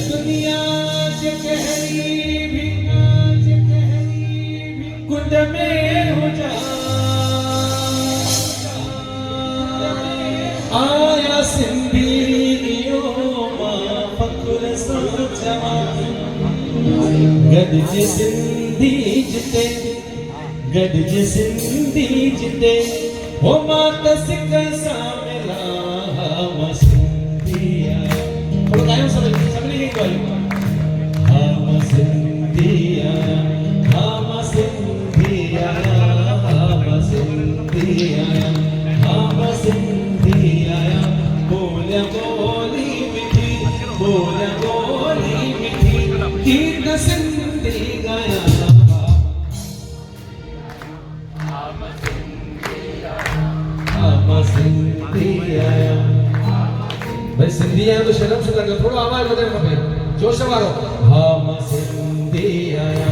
दुनिया से कहरी भी कुंड में हो जा आया सिंधियो मां फकुर सोचवा गॾिज सिंधी जिते गॾिज सिंधी जिते हो मां त सिक सां मिला मां सिंधिया थोरो गायो सभिनी खे गायो मां सिंधिया मां सिंधिया मां सिंधिया मां सिंधिया बोल बोली मिठी बोल बोली मिठी गीत सिंधी गाया भाई सिंधी आया तो शर्म से लगे थोड़ा आवाज बदल खपे जोश वारो हा मां सिंधी आया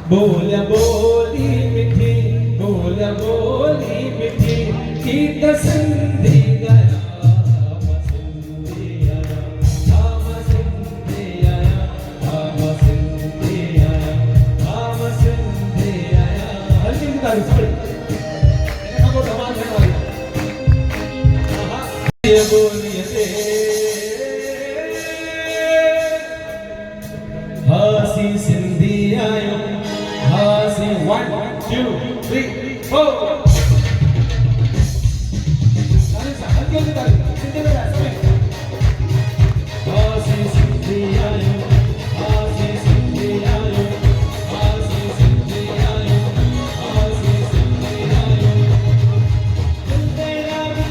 बोल बोली मिठी बोल बोली मिठी गीत सिंधी गाया मां सिंधी आया हा मां सिंधी आया हा मां सिंधी आया हा मां सिंधी आया हल्की सी तारीफ देखा वो धमाल है भाई ये बोलिए हासी सिंधी आयो हासी 1 2 3 4 हासी सिंधी आयो हासी सिंधी आयो हासी सिंधी आयो हासी सिंधी आयो तेरा भी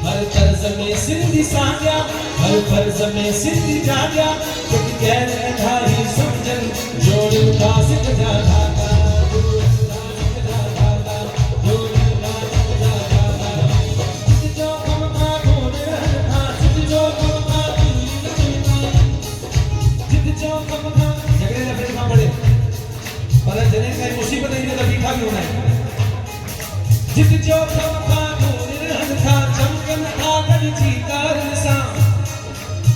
हर तर्ज में सिंधी साॻिया हर फर्ज में सिंधी जाॻिया कुझु गैर अधारी समझन जोड़ियूं था सिखजा धागा पर जॾहिं काई मुसीबत ईंदी त बीठा बि हूंदा आहिनि जित जो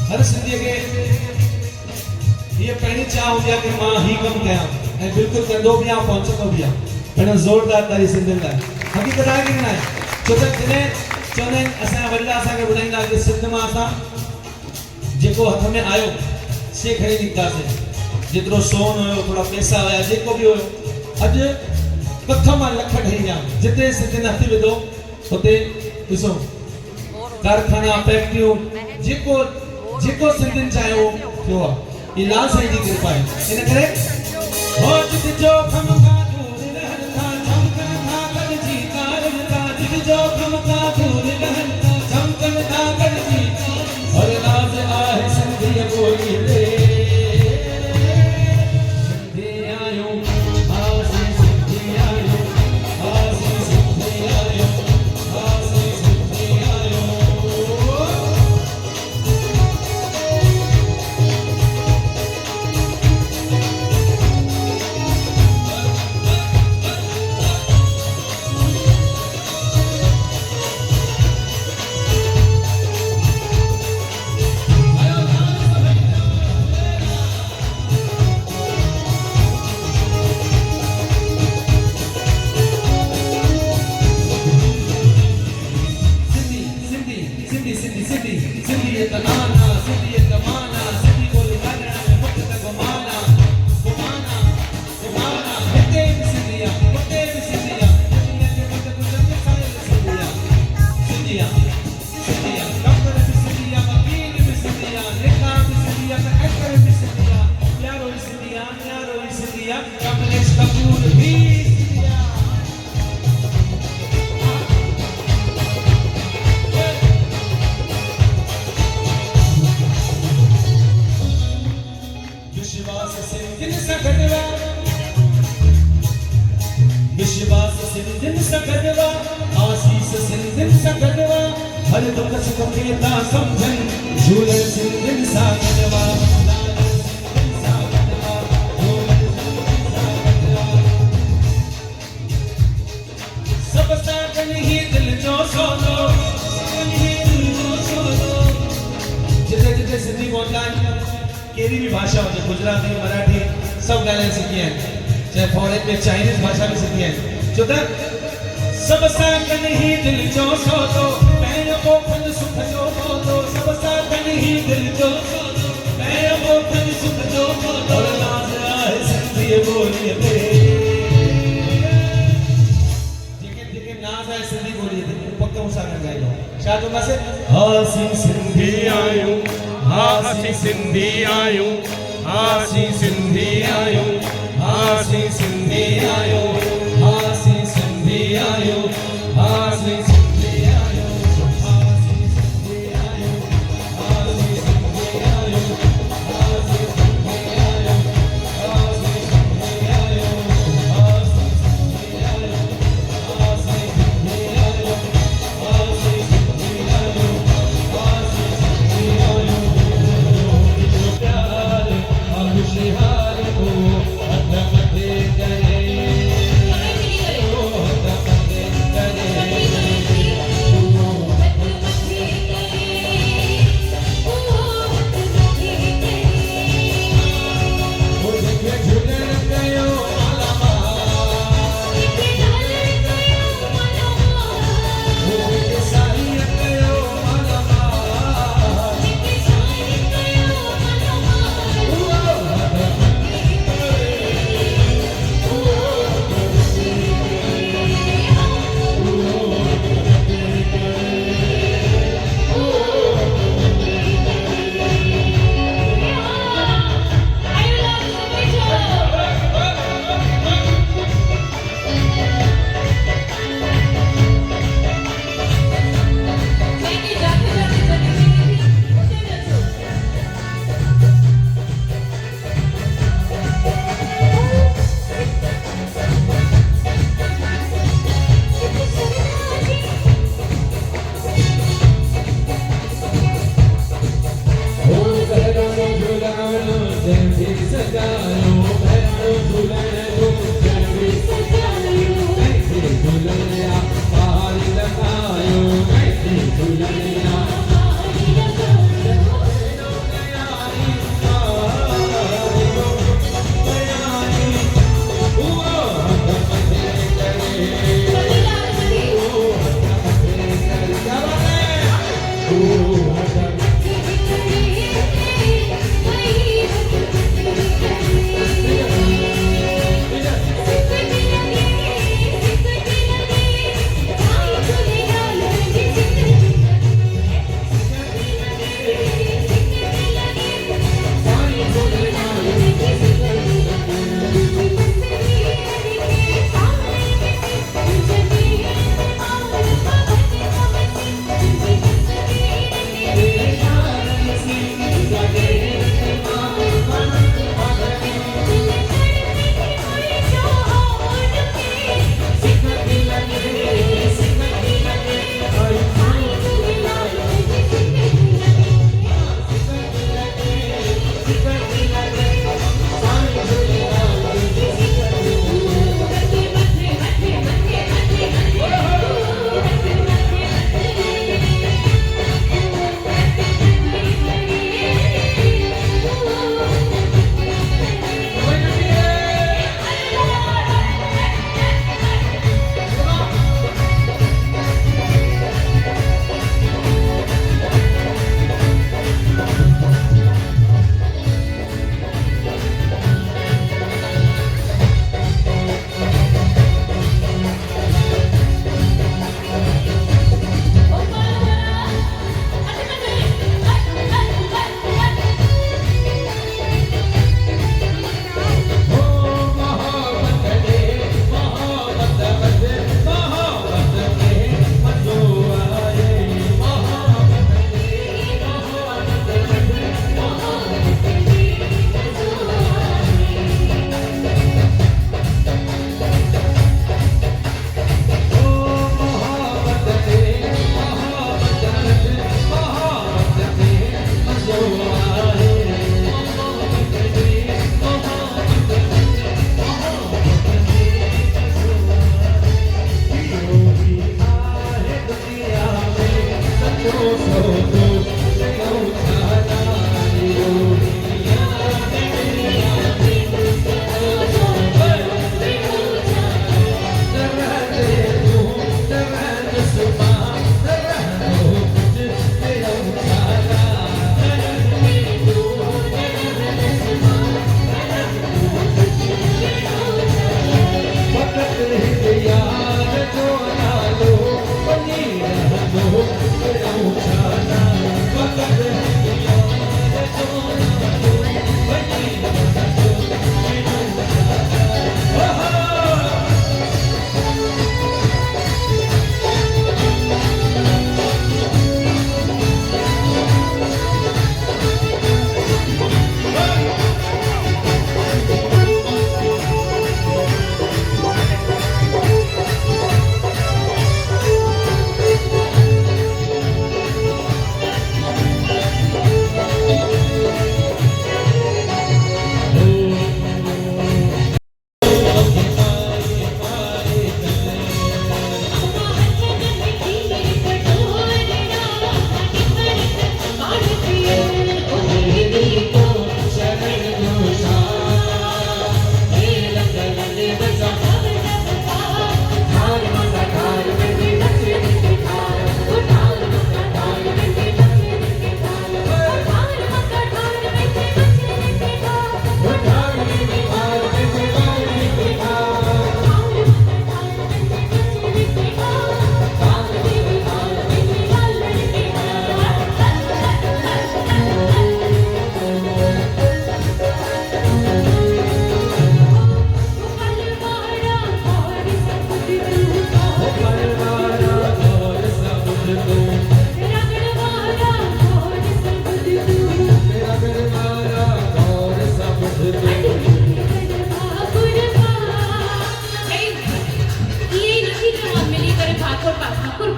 हर सिंधी के ये पहली चाह हो गया कि मां ही कम कया ऐं बिल्कुल कंदो भी आ पहुंचंदो भी आ पर जोरदार तारी सिंधियुनि लाइ हक़ीक़त आहे कि न आहे छो त जॾहिं चवंदा आहिनि असांजा वॾा असांखे ॿुधाईंदा कि सिंध मां असां जेको हथ में आयो से खणी निकितासीं जेतिरो सोन हुयो थोड़ा पैसा हुया जेको बि हुयो अॼु कथ मां लख ठही विया जिते सिंधियुनि हथ विधो हुते ॾिसो कारखाना फैक्ट्रियूं जेको जेको सिंधियुनि चाहियो थियो आहे ये लाल साईं जी कृपा आहे इन करे हो जित जो कम का दूर रहन था झमकन था गॾजी कारन था जित जो कम का दूर रहन था झमकन था गॾजी और राज आहे सिंधी बोली रे सिंधी आयो हासी सिंधी आयो हासी सिंधी आयो हासी सिंधी आयो हर दुख सुख केता समझन झूलन सिंधिन सा गजवा सब सागन ही दिल जो सोलो जिते जिते सिंधी बोलता है केरी भी भाषा हो गुजराती मराठी सब गाने सीखी हैं चाहे फॉरेन में चाइनीज भाषा भी सीखी हैं जो तक सब सागन ही दिल जो सोलो मैं वो फल सुख जो बोलो सब सागन ही दिल जो सोलो मैं वो फल सुख जो बोलो और नाज आए सिंधी बोलिए पे सिंधी बोलिए थे पक्का मुसाफिर गाई लो शायद उनका से हासी सिंधी आयो हासी सिंधी आयो हासी सिंधी आयो हासी सिंधी आयो हासी सिंधी आयो हासी सिंधी आयो हासी सिंधी आयो हासी सिंधी आयो हासी सिंधी आयो हासी सिंधी आयो हासी सिंधी आयो हासी खुशहाल को अदमते करे अदमते करे वो देखे झूलन गयो मालामा वो देखे सारी गयो मालामा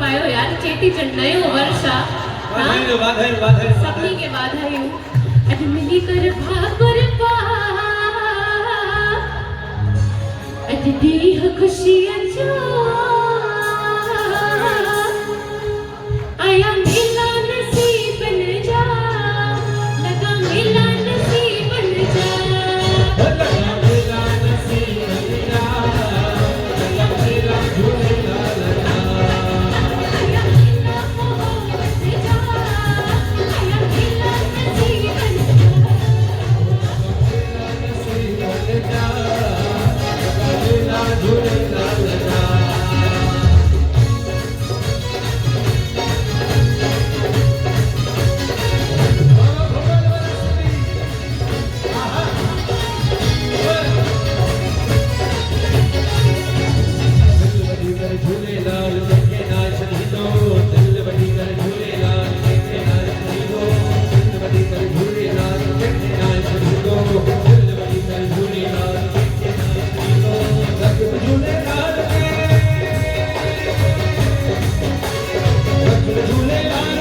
પાયો યાર ચેટી ચંડાયો વર્ષા સપની के बाद आयु अज मिली कर भाकुर पा अज दी खुशी अचो आया मिला नसीब बन जा लगा मिला नसीब बन जा लगा मिला नसीब बन जा लगा मिला झूला लगा आया मिला मोहब्बत जा आया मिला नसीब बन जा नसीब बन जा लगा मिला झूला लगा झूलेलाल के नाच लीलो दिल वडी कर झूलेलाल के नाच लीलो दिल वडी कर झूलेलाल के नाच लीलो दिल वडी कर झूलेलाल के नाच लीलो रख झूलेलाल के रख झूलेलाल